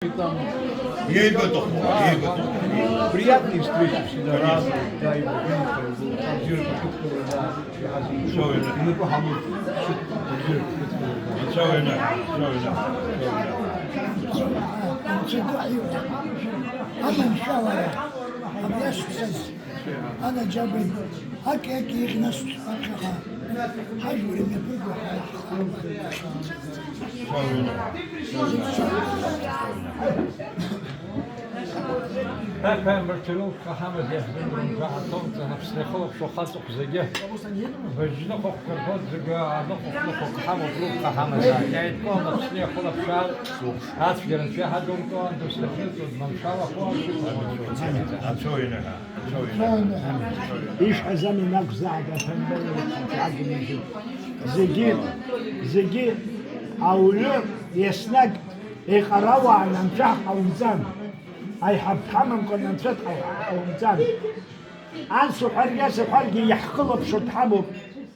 Там Ей-бо ей-бо. приятные встречи всегда разные, да, и там Зюрка Шуткова, да, и мы похаму أنا مشاورة أبلاش تسز أنا جابي هكي يغنس أكها حجور اللي برجع Такая мартиров Хахамад яхдын жаатон напслехов шохасук зеге. Вежно хохкот зега адно хохкахамад рук Хахамад. Я иткон напслехов лапшал. Асферен шахадун кон дуслехнут мамшава إيش حزامي نقزع فنبل زجيت أولو يسنق يقرأوا عن نمشح أو نزام أي حب حمم كنا نفتح أو نزام عن سحر يا سحر يحقل بشرط حمو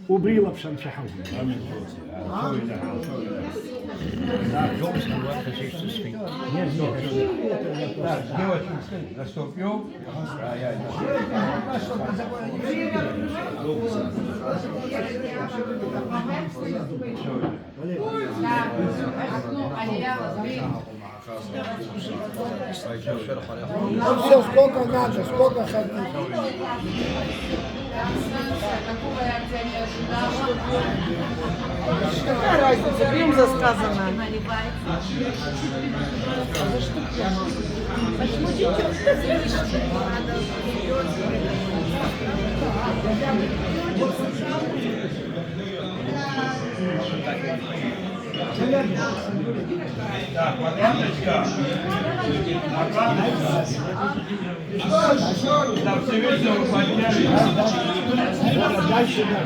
وبريلا بشان شحو Наступил. Все, сколько надо, сколько хотите. Какая разница, Крым засказано. Так, квадраточка. Там все видео подняли. Дальше, да.